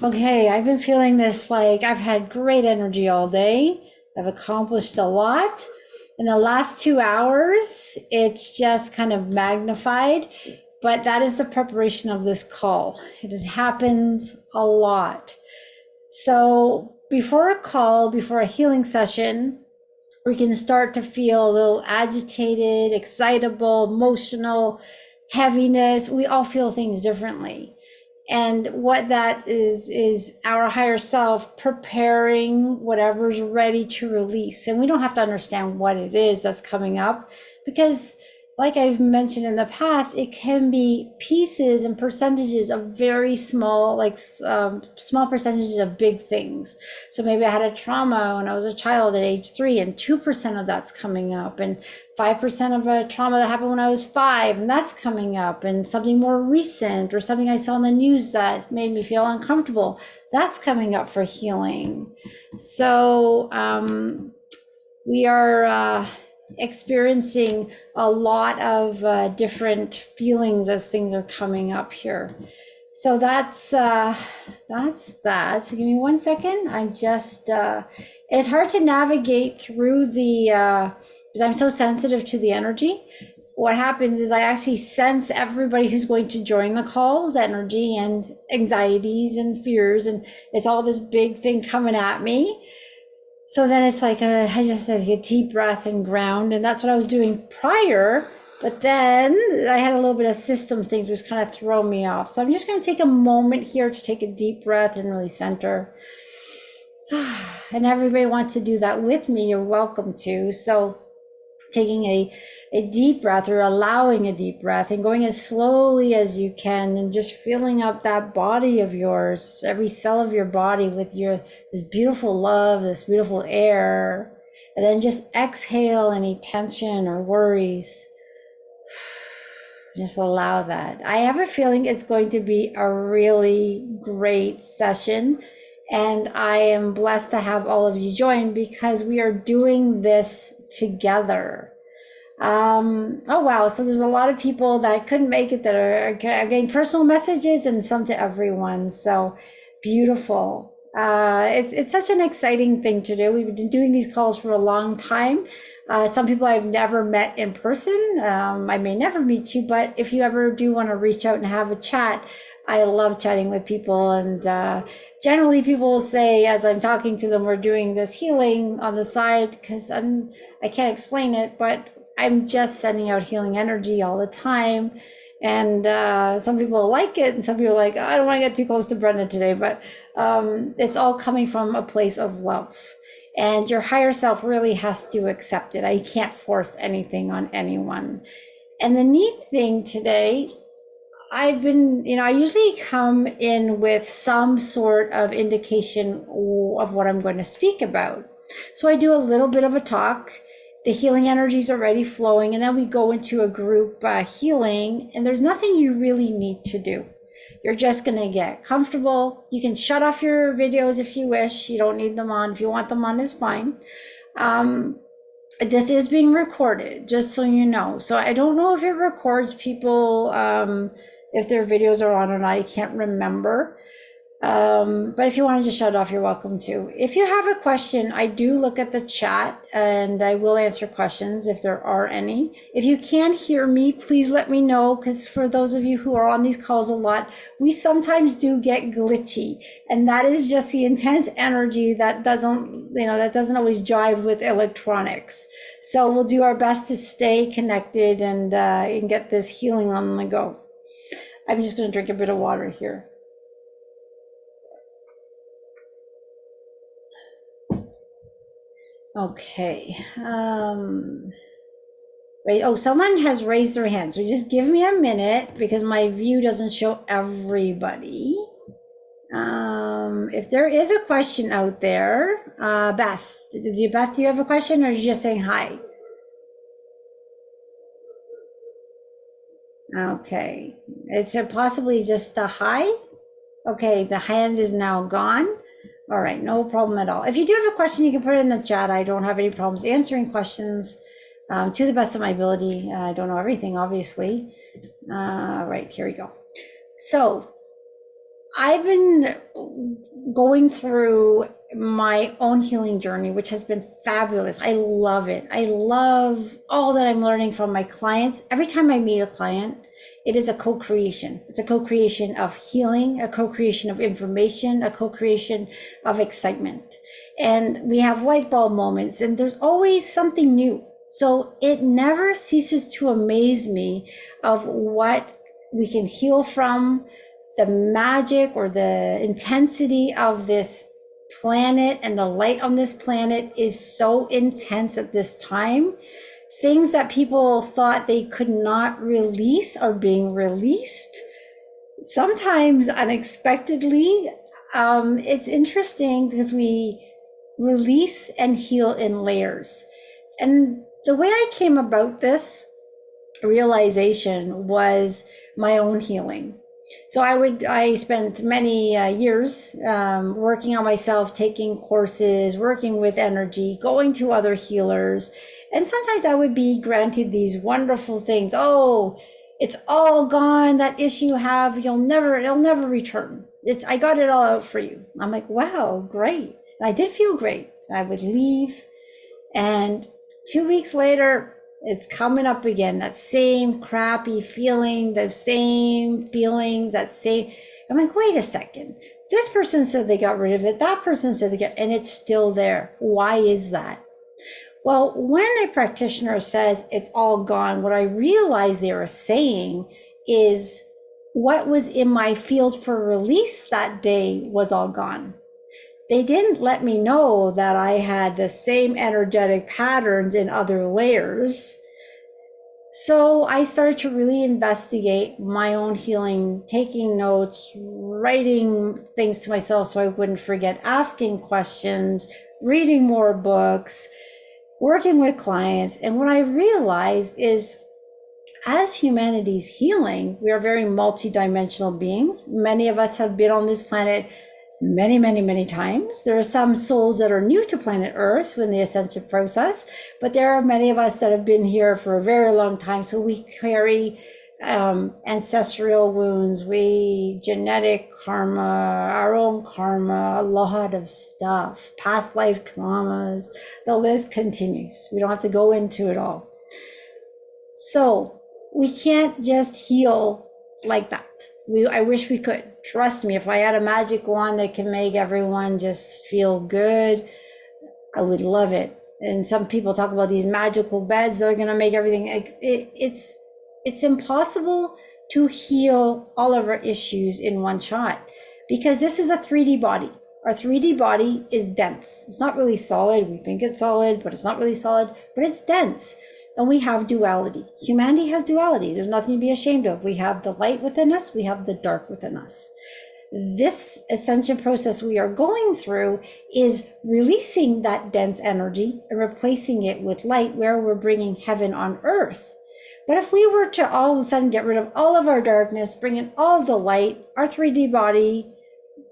Okay, I've been feeling this like I've had great energy all day. I've accomplished a lot. In the last 2 hours, it's just kind of magnified, but that is the preparation of this call. It happens a lot. So before a call, before a healing session, we can start to feel a little agitated, excitable, emotional, heaviness. We all feel things differently. And what that is our higher self preparing whatever's ready to release. And we don't have to understand what it is that's coming up because, like I've mentioned in the past, it can be pieces and percentages of very small, small percentages of big things. So maybe I had a trauma when I was a child at age 3, and 2% of that's coming up, and 5% of a trauma that happened when I was 5, and that's coming up, and something more recent or something I saw in the news that made me feel uncomfortable, that's coming up for healing. So we are experiencing a lot of different feelings as things are coming up here. So that's that. So give me 1 second. I'm just it's hard to navigate through the because I'm so sensitive to the energy. What happens is I actually sense everybody who's going to join the call's energy and anxieties and fears, and it's all this big thing coming at me. So then it's like I just take a deep breath and ground, and that's what I was doing prior. But then I had a little bit of systems things which kind of throw me off. So I'm just going to take a moment here to take a deep breath and really center. And everybody wants to do that with me. You're welcome to. So taking a deep breath or allowing a deep breath and going as slowly as you can and just filling up that body of yours, every cell of your body with this beautiful love, this beautiful air. And then just exhale any tension or worries. Just allow that. I have a feeling it's going to be a really great session. And I am blessed to have all of you join because we are doing this together. Oh wow, so there's a lot of people that couldn't make it that are getting personal messages, and some to everyone. So beautiful. It's such an exciting thing to do. We've been doing these calls for a long time. Some people I've never met in person. I may never meet you, but if you ever do want to reach out and have a chat, I love chatting with people. And generally people will say, as I'm talking to them, we're doing this healing on the side because I can't explain it, but I'm just sending out healing energy all the time. And some people like it, and some people are like, oh, I don't want to get too close to Brenda today, but it's all coming from a place of love. And your higher self really has to accept it. I can't force anything on anyone. And the neat thing today, I usually come in with some sort of indication of what I'm going to speak about. So I do a little bit of a talk. The healing energy is already flowing, and then we go into a group healing, and there's nothing you really need to do. You're just going to get comfortable. You can shut off your videos if you wish. You don't need them on. If you want them on, it's fine. This is being recorded, just so you know. So I don't know if it records people, if their videos are on or not. I can't remember. But if you want to just shut it off, you're welcome to. If you have a question, I do look at the chat and I will answer questions if there are any. If you can't hear me, please let me know, because for those of you who are on these calls a lot, we sometimes do get glitchy, and that is just the intense energy that doesn't always jive with electronics. So we'll do our best to stay connected and get this healing on the go. I'm just going to drink a bit of water here. Okay. Right. Oh, someone has raised their hand. So just give me a minute because my view doesn't show everybody. If there is a question out there, Beth, do you have a question, or are you just saying hi? Okay. It's possibly just a hi. Okay. The hand is now gone. All right, no problem at all. If you do have a question, you can put it in the chat. I don't have any problems answering questions to the best of my ability. I don't know everything, obviously. Right, here we go. So I've been going through my own healing journey, which has been fabulous. I love it. I love all that I'm learning from my clients. Every time I meet a client, it is a co-creation. It's a co-creation of healing, a co-creation of information, a co-creation of excitement. And we have light bulb moments, and there's always something new. So it never ceases to amaze me of what we can heal from, the magic or the intensity of this planet, and the light on this planet is so intense at this time. Things that people thought they could not release are being released, sometimes unexpectedly. It's interesting because we release and heal in layers. And the way I came about this realization was my own healing. So I spent many years working on myself, taking courses, working with energy, going to other healers. And sometimes I would be granted these wonderful things. Oh, it's all gone. That issue you have, it'll never return. I got it all out for you. I'm like, wow, great. And I did feel great. I would leave, and 2 weeks later, it's coming up again, that same crappy feeling, those same feelings, I'm like, wait a second. This person said they got rid of it. That person said and it's still there. Why is that? Well, when a practitioner says it's all gone, what I realize they were saying is what was in my field for release that day was all gone. They didn't let me know that I had the same energetic patterns in other layers. So I started to really investigate my own healing, taking notes, writing things to myself so I wouldn't forget, asking questions, reading more books, working with clients. And what I realized is, as humanity's healing, we are very multidimensional beings. Many of us have been on this planet many times. There are some souls that are new to planet Earth in the ascension process, but there are many of us that have been here for a very long time. So we carry ancestral wounds, genetic karma, our own karma, a lot of stuff, past life traumas. The list continues. We don't have to go into it all. So we can't just heal like that. I wish we could. Trust me, if I had a magic wand that can make everyone just feel good, I would love it. And some people talk about these magical beds that are going to make everything. It's impossible to heal all of our issues in one shot, because this is a 3D body. Our 3D body is dense. It's not really solid. We think it's solid, but it's not really solid, but it's dense. And we have duality. Humanity has duality. There's nothing to be ashamed of. We have the light within us. We have the dark within us. This ascension process we are going through is releasing that dense energy and replacing it with light, where we're bringing heaven on earth. But if we were to all of a sudden get rid of all of our darkness, bring in all of the light, our 3D body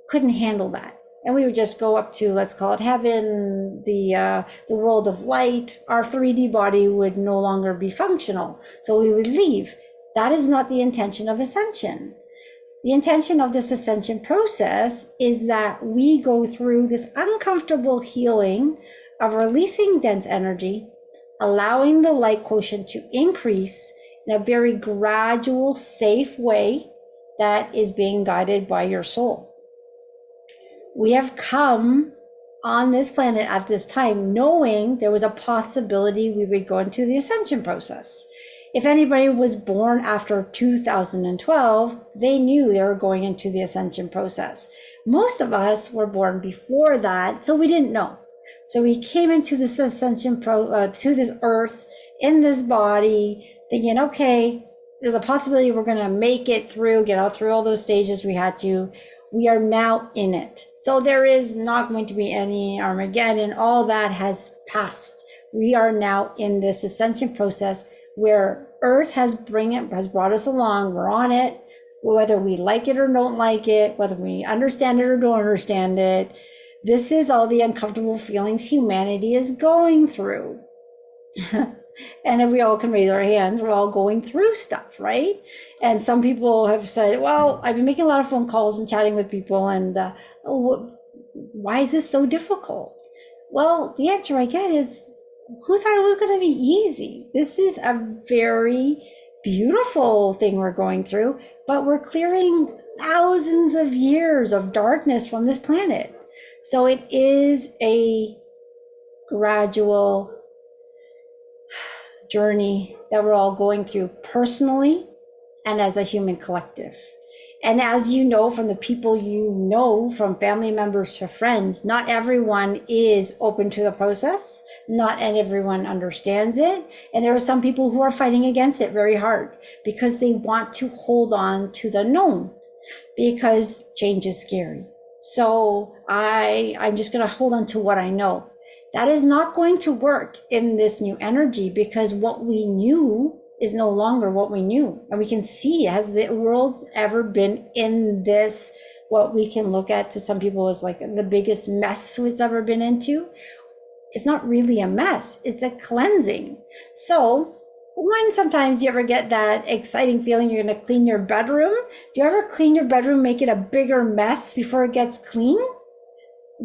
couldn't handle that. And we would just go up to, let's call it heaven, the world of light. Our 3D body would no longer be functional. So we would leave. That is not the intention of ascension. The intention of this ascension process is that we go through this uncomfortable healing of releasing dense energy, allowing the light quotient to increase in a very gradual, safe way that is being guided by your soul. We have come on this planet at this time knowing there was a possibility we would go into the ascension process. If anybody was born after 2012, they knew they were going into the ascension process. Most of us were born before that, so we didn't know. So we came into this ascension to this earth in this body, thinking, okay, there's a possibility we're going to make it through, get out through all those stages we had to. We are now in it. So there is not going to be any Armageddon. All that has passed. We are now in this ascension process where Earth has brought us along. We're on it, whether we like it or don't like it, whether we understand it or don't understand it. This is all the uncomfortable feelings humanity is going through. And if we all can raise our hands, we're all going through stuff, right? And some people have said, well, I've been making a lot of phone calls and chatting with people, and why is this so difficult? Well, the answer I get is, who thought it was going to be easy? This is a very beautiful thing we're going through, but we're clearing thousands of years of darkness from this planet. So it is a gradual journey that we're all going through personally and as a human collective. And as you know, from the people you know, from family members to friends, not everyone is open to the process. Not everyone understands it. And there are some people who are fighting against it very hard because they want to hold on to the known, because change is scary. So I'm just going to hold on to what I know. That is not going to work in this new energy, because what we knew is no longer what we knew. And we can see, has the world ever been in this, what we can look at to some people as like the biggest mess it's ever been into? It's not really a mess, it's a cleansing. So when sometimes you ever get that exciting feeling you're going to clean your bedroom, do you ever clean your bedroom, make it a bigger mess before it gets clean?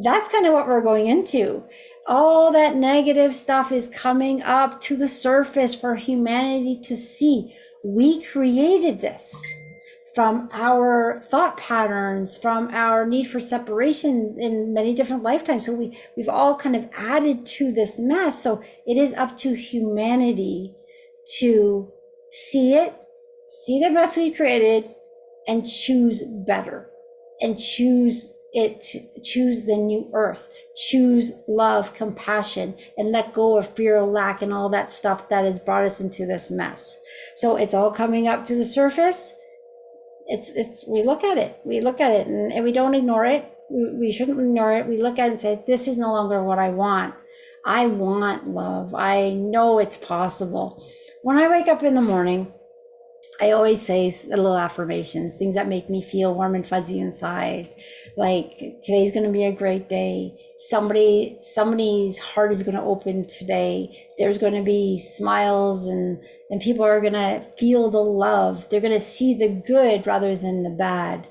That's kind of what we're going into. All that negative stuff is coming up to the surface for humanity to see. We created this from our thought patterns, from our need for separation in many different lifetimes. So we've all kind of added to this mess. So it is up to humanity to see it, see the mess we created, and choose better, and choose the new earth, choose love, compassion, and let go of fear, lack, and all that stuff that has brought us into this mess. So it's all coming up to the surface. We look at it, and we don't ignore it. We shouldn't ignore it. We look at it and say, this is no longer what I want. I want love. I know it's possible. When I wake up in the morning, I always say little affirmations, things that make me feel warm and fuzzy inside. Like, today's going to be a great day. Somebody's heart is going to open today. There's going to be smiles, and people are going to feel the love. They're going to see the good rather than the bad.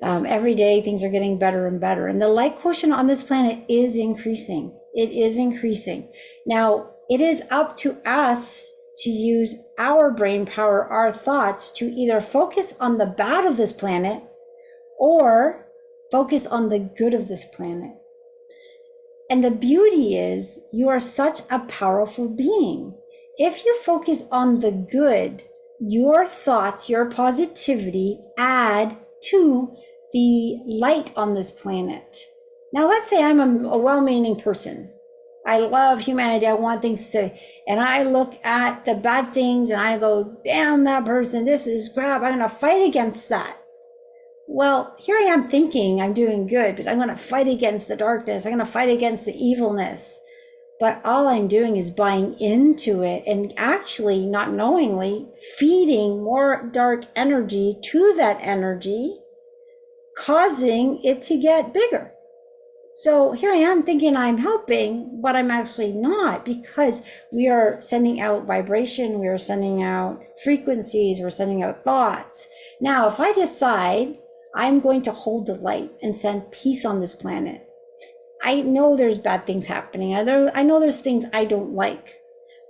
Every day things are getting better and better. And the light quotient on this planet is increasing. It is increasing. Now, it is up to us to use our brain power, our thoughts, to either focus on the bad of this planet or focus on the good of this planet. And the beauty is, you are such a powerful being. If you focus on the good, your thoughts, your positivity add to the light on this planet. Now, let's say I'm a well-meaning person. I love humanity. I want things to, and I look at the bad things and I go, damn that person, this is crap. I'm going to fight against that. Well, here I am thinking I'm doing good because I'm going to fight against the darkness. I'm going to fight against the evilness. But all I'm doing is buying into it and actually, not knowingly, feeding more dark energy to that energy, causing it to get bigger. So here I am thinking I'm helping, but I'm actually not, because we are sending out vibration, we are sending out frequencies, we're sending out thoughts. Now, if I decide I'm going to hold the light and send peace on this planet, I know there's bad things happening. I know there's things I don't like,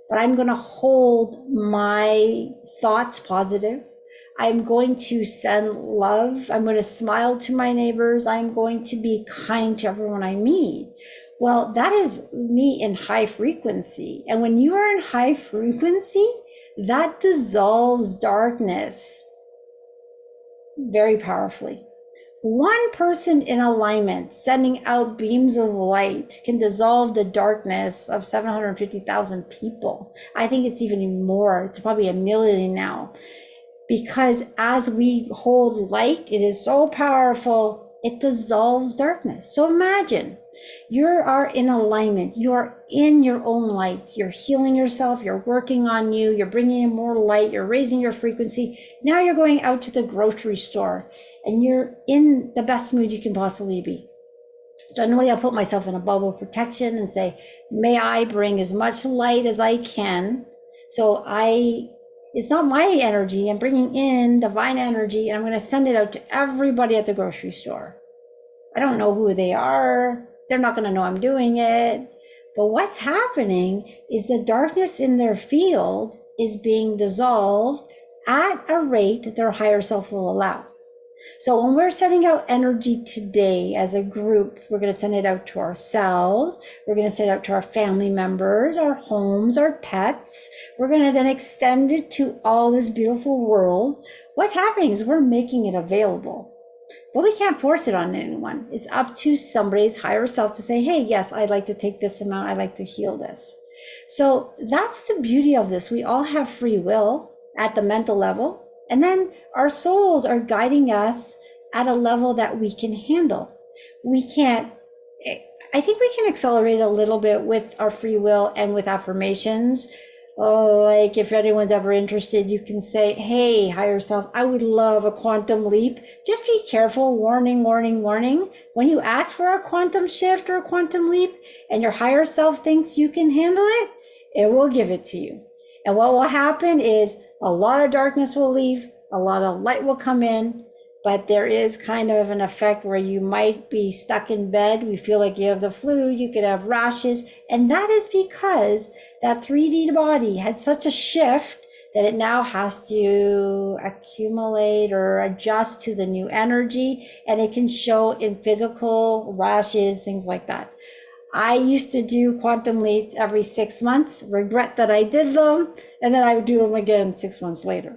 but I'm going to hold my thoughts positive. I'm going to send love. I'm going to smile to my neighbors. I'm going to be kind to everyone I meet. Well, that is me in high frequency. And when you are in high frequency, that dissolves darkness very powerfully. One person in alignment sending out beams of light can dissolve the darkness of 750,000 people. I think it's even more. It's probably 1 million now. Because as we hold light, it is so powerful, it dissolves darkness. So imagine you are in alignment, you are in your own light, you're healing yourself, you're working on you, you're bringing in more light, you're raising your frequency. Now you're going out to the grocery store and you're in the best mood you can possibly be. Generally, I'll put myself in a bubble of protection and say, may I bring as much light as I can So it's not my energy. I'm bringing in divine energy and I'm going to send it out to everybody at the grocery store. I don't know who they are. They're not going to know I'm doing it. But what's happening is the darkness in their field is being dissolved at a rate their higher self will allow. So when we're sending out energy today as a group, we're going to send it out to ourselves. We're going to send it out to our family members, our homes, our pets. We're going to then extend it to all this beautiful world. What's happening is we're making it available. But we can't force it on anyone. It's up to somebody's higher self to say, hey, yes, I'd like to take this amount. I'd like to heal this. So that's the beauty of this. We all have free will at the mental level. And then our souls are guiding us at a level that we can handle. We can't, I think we can accelerate a little bit with our free will and with affirmations. Oh, like if anyone's ever interested, you can say, hey, higher self, I would love a quantum leap. Just be careful. Warning, warning, warning. When you ask for a quantum shift or a quantum leap and your higher self thinks you can handle it, it will give it to you. And what will happen is a lot of darkness will leave, a lot of light will come in, but there is kind of an effect where you might be stuck in bed. We feel like you have the flu, you could have rashes. And that is because that 3D body had such a shift that it now has to accumulate or adjust to the new energy. And it can show in physical rashes, things like that. I used to do quantum leaps every 6 months, regret that I did them, and then I would do them again 6 months later.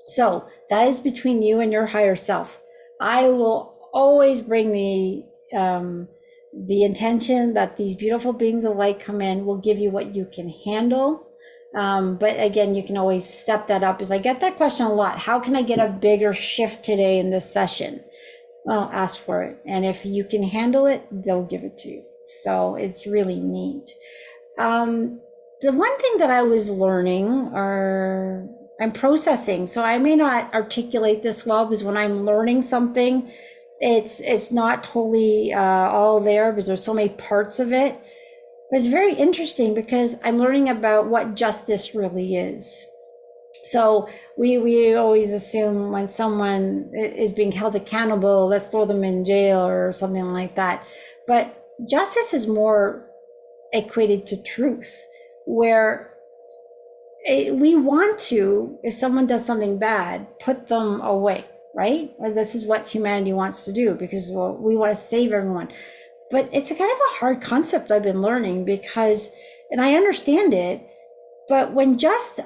So that is between you and your higher self. I will always bring the intention that these beautiful beings of light come in will give you what you can handle. But again, you can always step that up. As I get that question a lot, how can I get a bigger shift today in this session? Well, ask for it. And if you can handle it, they'll give it to you. So it's really neat. The one thing that I was learning or I'm processing, so I may not articulate this well because when I'm learning something, it's not totally all there because there's so many parts of it. But it's very interesting because I'm learning about what justice really is. So we always assume when someone is being held accountable, let's throw them in jail or something like that. But justice is more equated to truth, where we want to, if someone does something bad, put them away, right? Or this is what humanity wants to do because we want to save everyone. But it's a kind of a hard concept I've been learning because, and I understand it, but when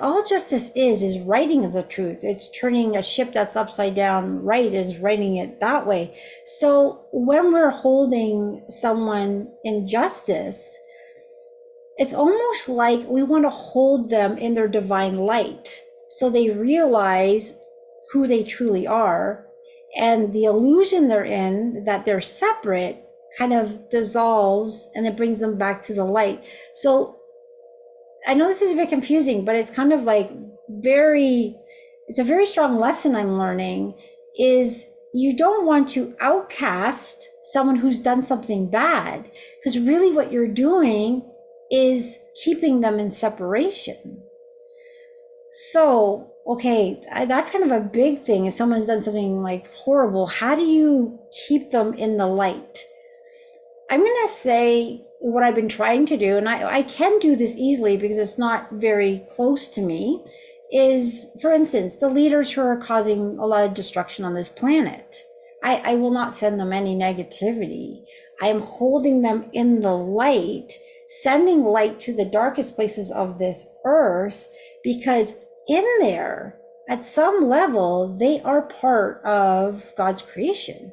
all justice is writing of the truth. It's turning a ship that's upside down right and is writing it that way. So when we're holding someone in justice, it's almost like we want to hold them in their divine light so they realize who they truly are, and the illusion they're in that they're separate kind of dissolves and it brings them back to the light. So I know this is a bit confusing, but it's kind of like it's a very strong lesson I'm learning is you don't want to outcast someone who's done something bad, because really what you're doing is keeping them in separation. So, okay, that's kind of a big thing. If someone's done something like horrible, how do you keep them in the light? I'm going to say what I've been trying to do, and I can do this easily because it's not very close to me, is, for instance, the leaders who are causing a lot of destruction on this planet. I will not send them any negativity. I am holding them in the light, sending light to the darkest places of this earth, because in there, at some level, they are part of God's creation.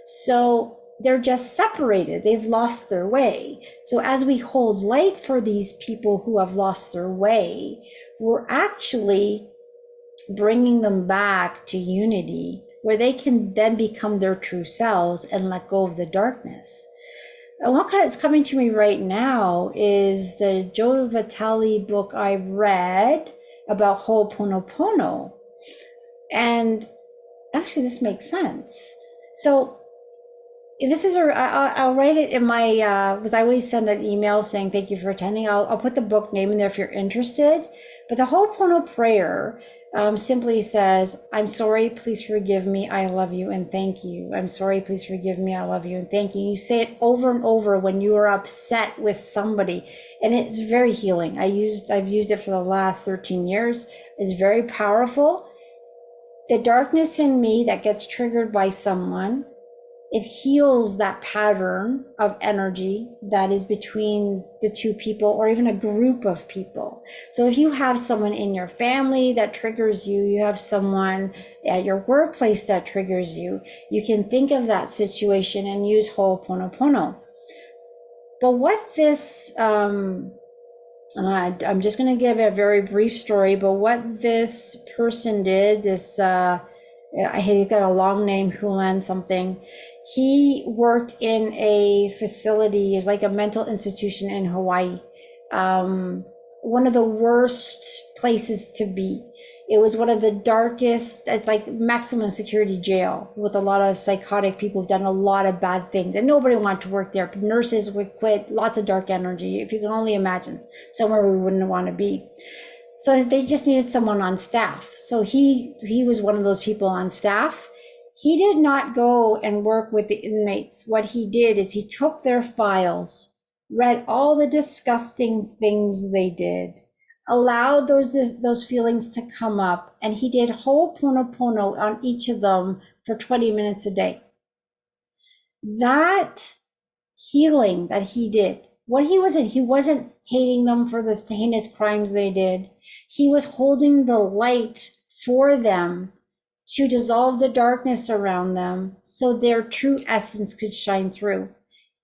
So they're just separated. They've lost their way. So as we hold light for these people who have lost their way, we're actually bringing them back to unity, where they can then become their true selves and let go of the darkness. And what is coming to me right now is the Joe Vitale book I read about Ho'oponopono. And actually this makes sense. So this is I'll write it in my because I always send an email saying thank you for attending. I'll put the book name in there if you're interested. But the Ho'oponopono prayer simply says, I'm sorry, please forgive me, I love you, and thank you. I'm sorry, please forgive me, I love you, and thank you. You say it over and over when you are upset with somebody, and it's very healing. I've used it for the last 13 years. It's very powerful. The darkness in me that gets triggered by someone, it heals that pattern of energy that is between the two people or even a group of people. So if you have someone in your family that triggers you, you have someone at your workplace that triggers you, you can think of that situation and use Ho'oponopono. But what this, and I'm just going to give a very brief story, but what this person did, he got a long name, Hulan something. He worked in a facility, it was like a mental institution in Hawaii. One of the worst places to be. It was one of the darkest, it's like maximum security jail with a lot of psychotic people who've done a lot of bad things, and nobody wanted to work there. Nurses would quit, lots of dark energy, if you can only imagine, somewhere we wouldn't want to be. So they just needed someone on staff. So he was one of those people on staff. He did not go and work with the inmates. What he did is he took their files, read all the disgusting things they did, allowed those feelings to come up, and he did Ho'oponopono on each of them for 20 minutes a day. That healing that he did, he wasn't hating them for the heinous crimes they did. He was holding the light for them to dissolve the darkness around them so their true essence could shine through.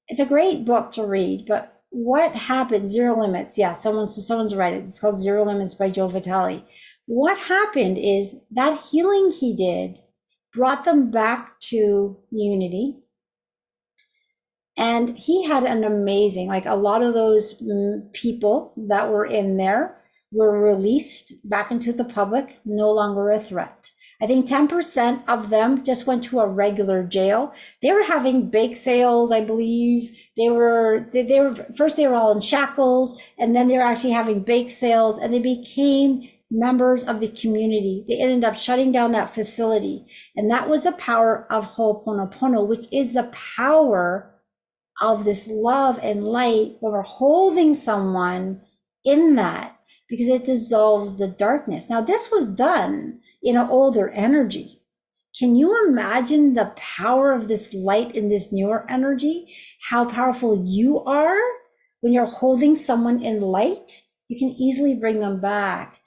It's a great book to read, but what happened? Zero Limits. Yeah, someone's read it. It's called Zero Limits by Joe Vitale. What happened is that healing he did brought them back to unity. And he had an amazing, like a lot of those people that were in there were released back into the public, no longer a threat. I think 10% of them just went to a regular jail. They were having bake sales, I believe. They were first they were all in shackles, and then they were actually having bake sales, and they became members of the community. They ended up shutting down that facility. And that was the power of Ho'oponopono, which is the power of this love and light when we're holding someone in that, because it dissolves the darkness. Now, this was done in an older energy. Can you imagine the power of this light in this newer energy? How powerful you are when you're holding someone in light? You can easily bring them back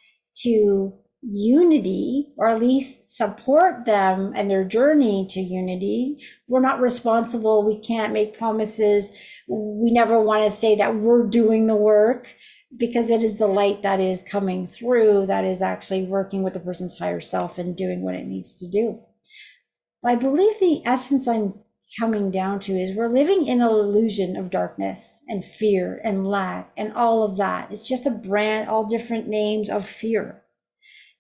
to unity, or at least support them and their journey to unity. We're not responsible. We can't make promises. We never want to say that we're doing the work, because it is the light that is coming through that is actually working with the person's higher self and doing what it needs to do. I believe the essence I'm coming down to is we're living in an illusion of darkness and fear and lack and all of that. It's just a brand, all different names of fear.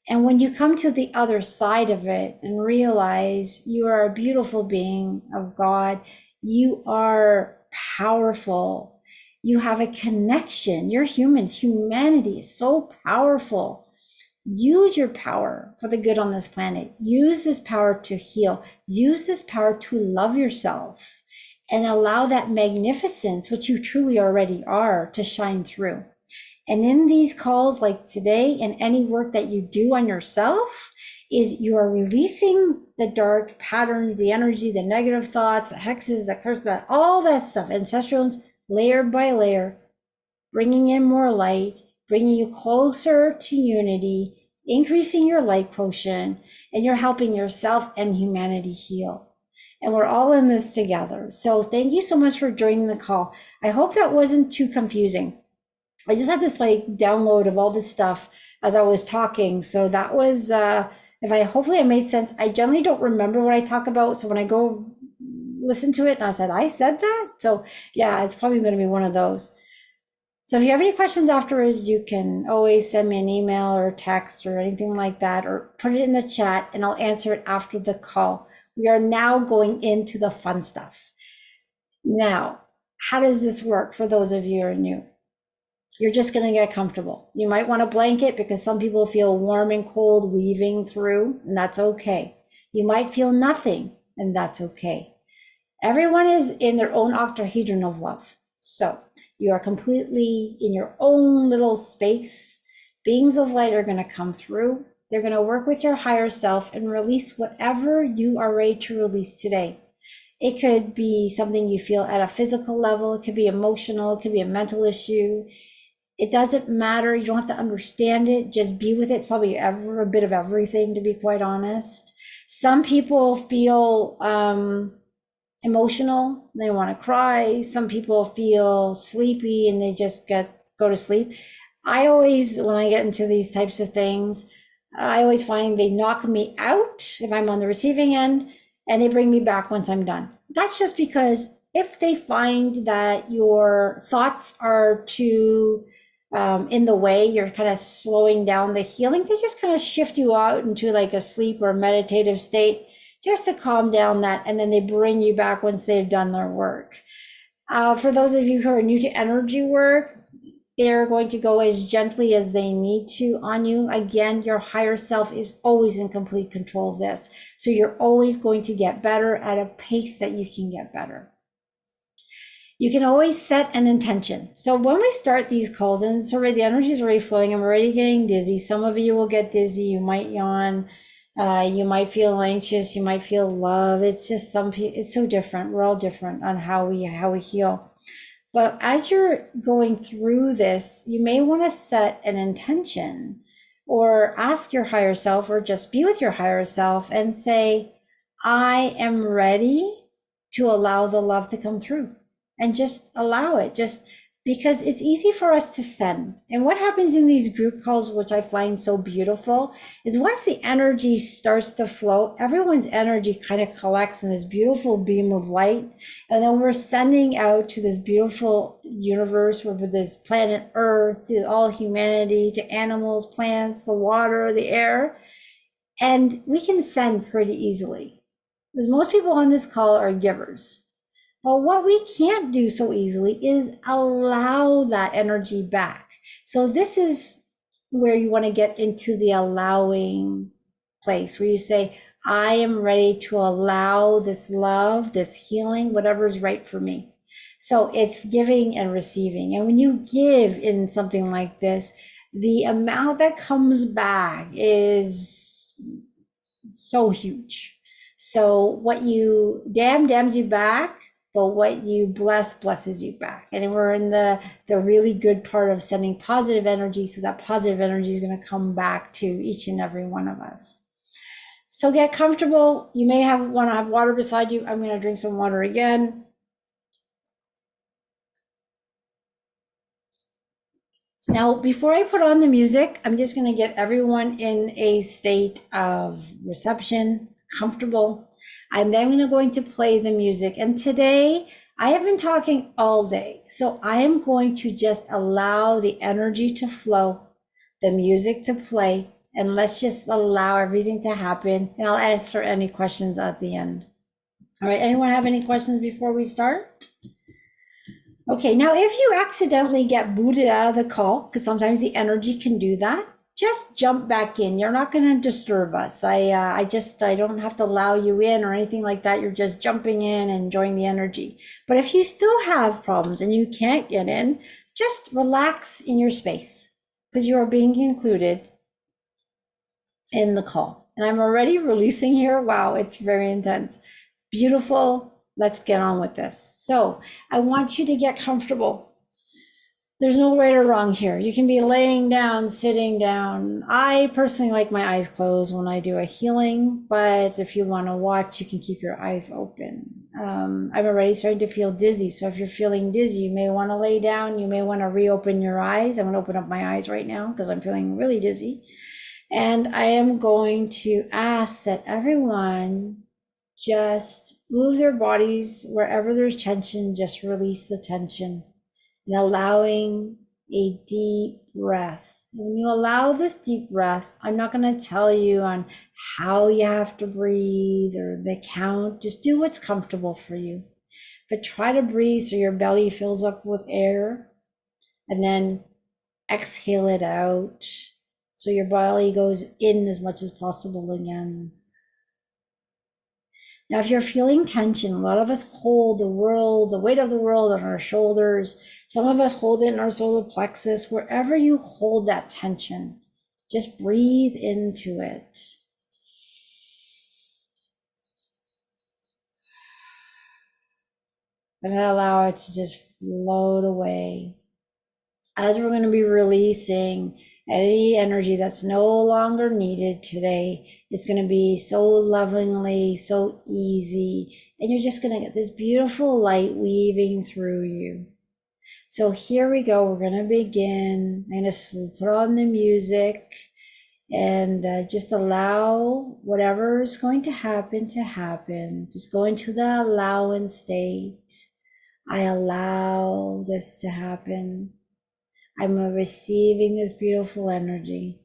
And when you come to the other side of it and realize you are a beautiful being of God, you are powerful, you have a connection, you're human. Humanity is so powerful. Use your power for the good on this planet. Use this power to heal. Use this power to love yourself and allow that magnificence, which you truly already are, to shine through. And in these calls like today, and any work that you do on yourself, is you are releasing the dark patterns, the energy, the negative thoughts, the hexes, the curses, all that stuff, ancestrals, layer by layer, bringing in more light, bringing you closer to unity, increasing your light quotient, and you're helping yourself and humanity heal. And we're all in this together. So thank you so much for joining the call. I hope that wasn't too confusing. I just had this like download of all this stuff as I was talking. So that was, hopefully I made sense. I generally don't remember what I talk about. So when I go listen to it and I said that. So yeah, it's probably going to be one of those. So if you have any questions afterwards, you can always send me an email or text or anything like that, or put it in the chat and I'll answer it after the call. We are now going into the fun stuff. Now, how does this work for those of you who are new? You're just going to get comfortable. You might want a blanket because some people feel warm and cold weaving through, and that's okay. You might feel nothing, and that's okay. Everyone is in their own octahedron of love. So you are completely in your own little space. Beings of light are going to come through. They're going to work with your higher self and release whatever you are ready to release today. It could be something you feel at a physical level. It could be emotional. It could be a mental issue. It doesn't matter. You don't have to understand it. Just be with it. It's probably a bit of everything, to be quite honest. Some people feel emotional. They want to cry. Some people feel sleepy and they just go to sleep. I always, when I get into these types of things, I always find they knock me out if I'm on the receiving end, and they bring me back once I'm done. That's just because if they find that your thoughts are too in the way, you're kind of slowing down the healing, they just kind of shift you out into like a sleep or meditative state just to calm down that, and then they bring you back once they've done their work. For those of you who are new to energy work, they're going to go as gently as they need to on you. Again, your higher self is always in complete control of this. So you're always going to get better at a pace that you can get better. You can always set an intention. So when we start these calls, and it's already, the energy is already flowing, I'm already getting dizzy. Some of you will get dizzy. You might yawn. You might feel anxious. You might feel love. It's just it's so different. We're all different on how we heal. But as you're going through this, you may want to set an intention or ask your higher self, or just be with your higher self and say, I am ready to allow the love to come through, and just allow it, just because it's easy for us to send. And what happens in these group calls, which I find so beautiful, is once the energy starts to flow, everyone's energy kind of collects in this beautiful beam of light. And then we're sending out to this beautiful universe, with this planet Earth, to all humanity, to animals, plants, the water, the air. And we can send pretty easily, because most people on this call are givers. Well, what we can't do so easily is allow that energy back. So this is where you want to get into the allowing place, where you say, I am ready to allow this love, this healing, whatever's right for me. So it's giving and receiving. And when you give in something like this, the amount that comes back is so huge. So what you damns you back, but what you blesses you back. And we're in the really good part of sending positive energy, so that positive energy is going to come back to each and every one of us. So get comfortable. You may want to have water beside you. I'm going to drink some water again. Now, before I put on the music, I'm just going to get everyone in a state of reception, comfortable. I'm then going to play the music. And today, I have been talking all day. So I am going to just allow the energy to flow, the music to play, and let's just allow everything to happen. And I'll answer any questions at the end. All right, anyone have any questions before we start? Okay, now if you accidentally get booted out of the call, because sometimes the energy can do that, just jump back in. You're not going to disturb us. I don't have to allow you in or anything like that. You're just jumping in and enjoying the energy. But if you still have problems and you can't get in, just relax in your space, because you are being included in the call. And I'm already releasing here. Wow, it's very intense. Beautiful. Let's get on with this. So I want you to get comfortable. There's no right or wrong here. You can be laying down, sitting down. I personally like my eyes closed when I do a healing, but if you want to watch, you can keep your eyes open. I'm already starting to feel dizzy. So if you're feeling dizzy, you may want to lay down. You may want to reopen your eyes. I'm going to open up my eyes right now because I'm feeling really dizzy. And I am going to ask that everyone just move their bodies wherever there's tension, just release the tension, and allowing a deep breath. When you allow this deep breath, I'm not going to tell you on how you have to breathe or the count. Just do what's comfortable for you. But try to breathe so your belly fills up with air, and then exhale it out so your belly goes in as much as possible again. Now, if you're feeling tension, a lot of us hold the world, the weight of the world on our shoulders. Some of us hold it in our solar plexus. Wherever you hold that tension, just breathe into it. And allow it to just float away. As we're going to be releasing any energy that's no longer needed today, it's going to be so lovingly, so easy. And you're just going to get this beautiful light weaving through you. So here we go. We're going to begin. I'm going to put on the music and just allow whatever is going to happen. Just go into the allowance state. I allow this to happen. I'm receiving this beautiful energy.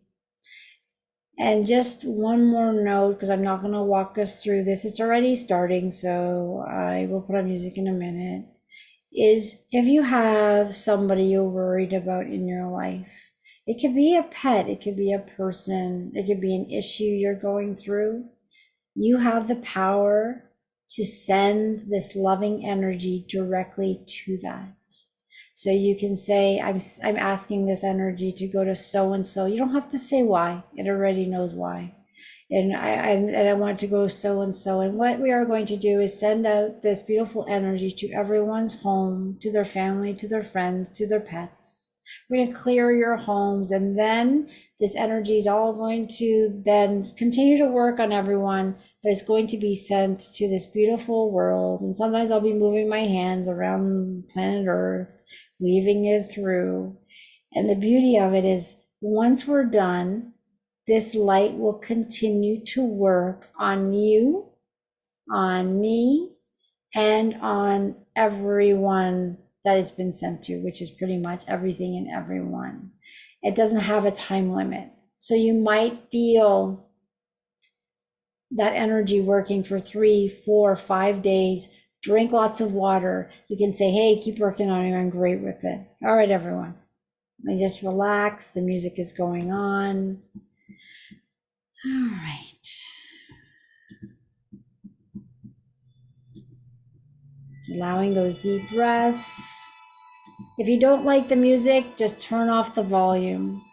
And just one more note, because I'm not going to walk us through this. It's already starting, so I will put on music in a minute. Is if you have somebody you're worried about in your life, it could be a pet, it could be a person, it could be an issue you're going through. You have the power to send this loving energy directly to that. So you can say, I'm asking this energy to go to so-and-so. You don't have to say why. It already knows why. And I want to go so-and-so. And what we are going to do is send out this beautiful energy to everyone's home, to their family, to their friends, to their pets. We're going to clear your homes, and then this energy is all going to then continue to work on everyone, but it's going to be sent to this beautiful world. And sometimes I'll be moving my hands around planet Earth, weaving it through. And the beauty of it is, once we're done, this light will continue to work on you, on me, and on everyone that it's been sent to, which is pretty much everything and everyone. It doesn't have a time limit. So you might feel that energy working for 3, 4, 5 days. Drink lots of water. You can say, hey, keep working on it. I'm great with it. All right, everyone. And just relax. The music is going on. All right. Just allowing those deep breaths. If you don't like the music, just turn off the volume.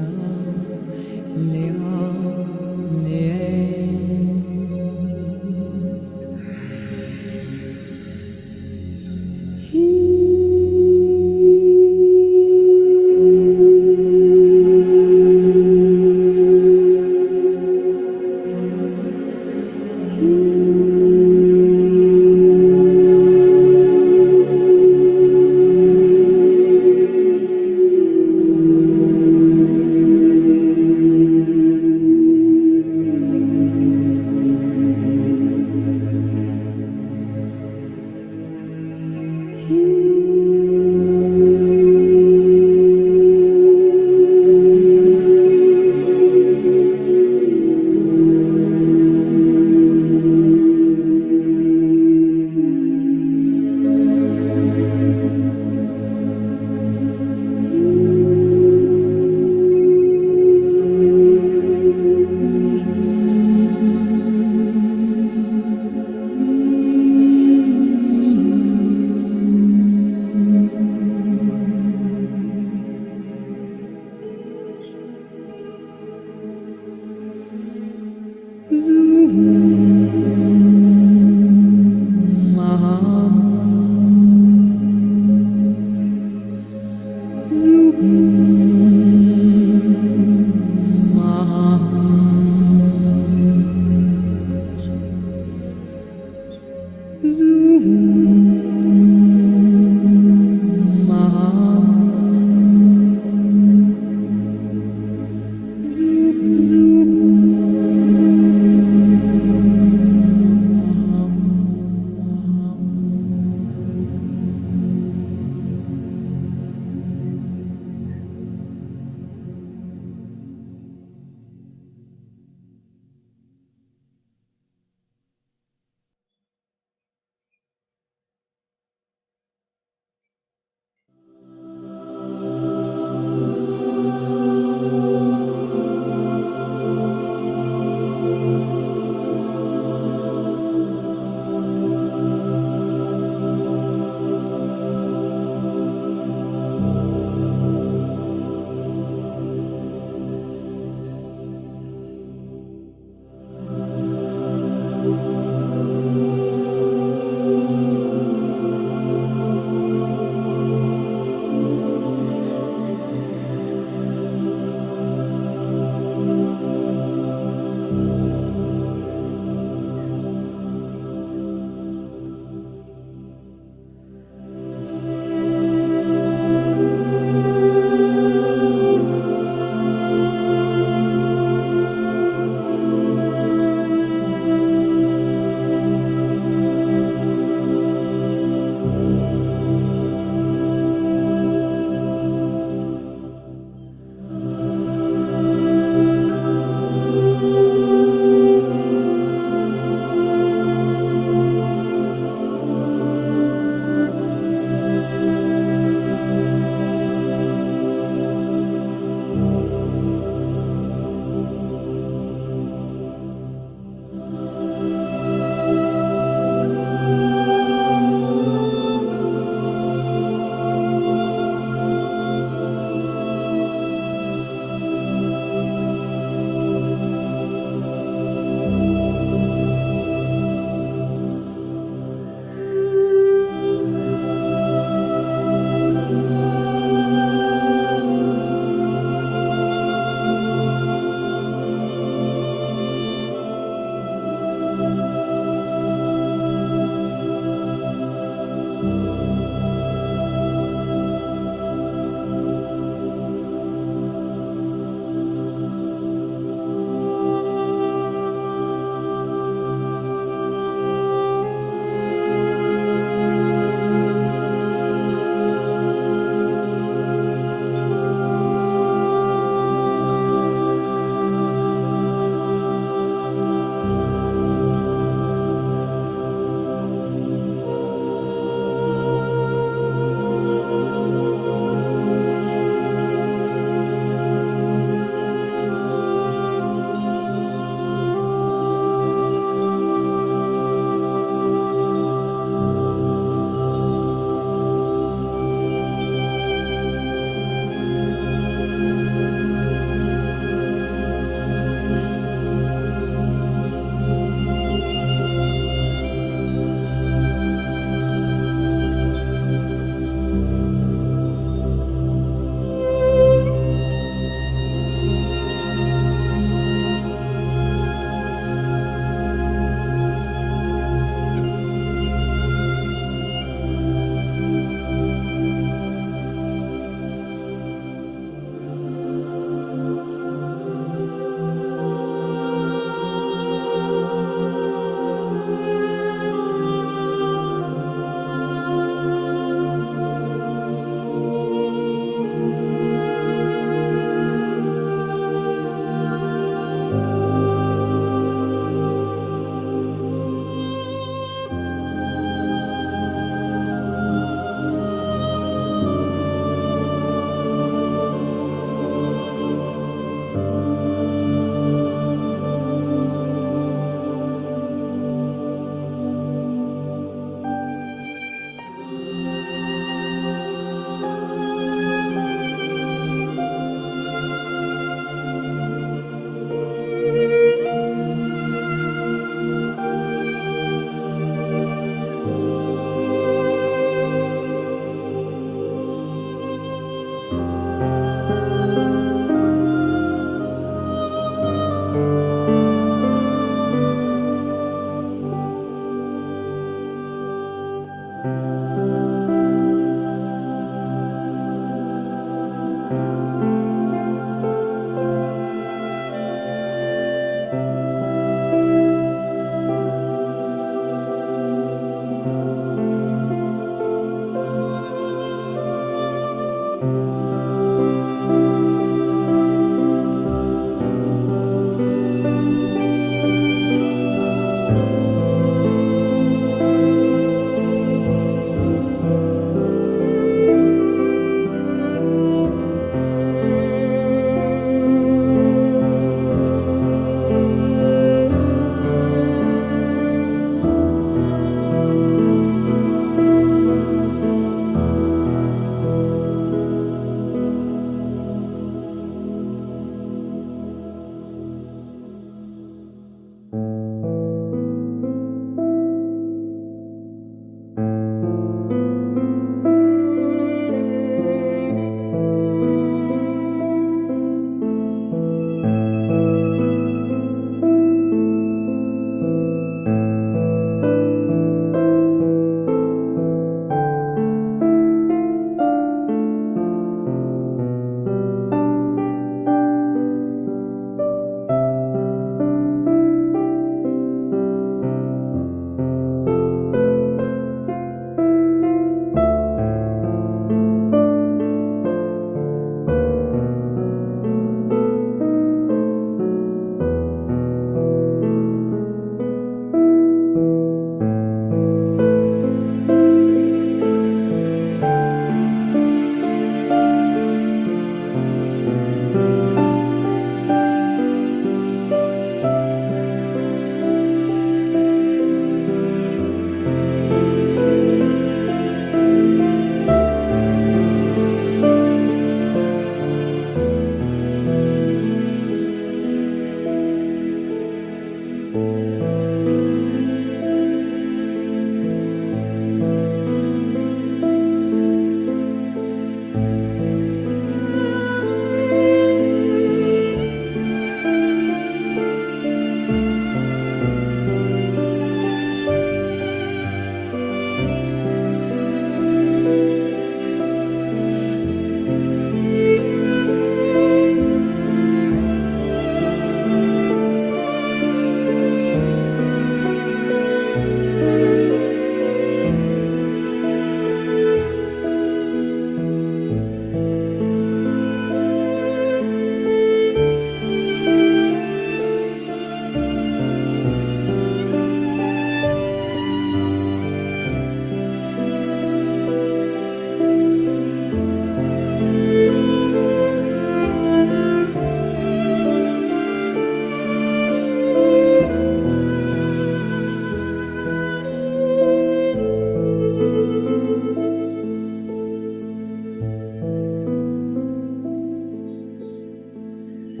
The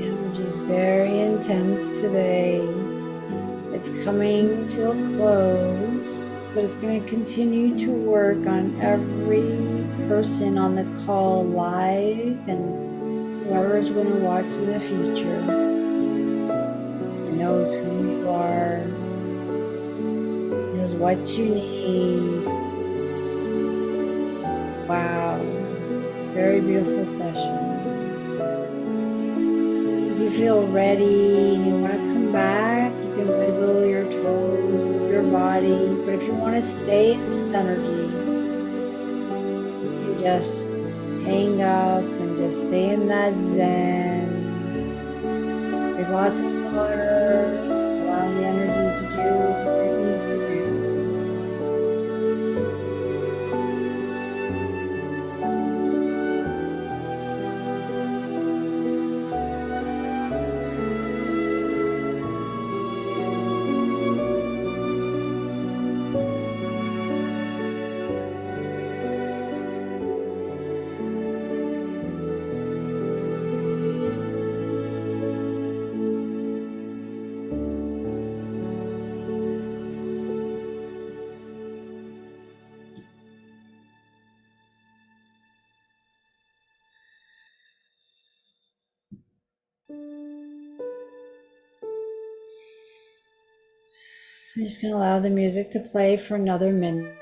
energy is very intense today. It's coming to a close, but it's going to continue to work on every person on the call live and whoever's going to watch in the future. It knows who you are, it knows what you need. Wow, very beautiful session. If you feel ready and you want to come back, you can wiggle your toes, move your body. But if you want to stay in this energy, you just hang up and just stay in that zen. Drink lots of water, allow the energy to do what it needs to do. I'm just going to allow the music to play for another minute.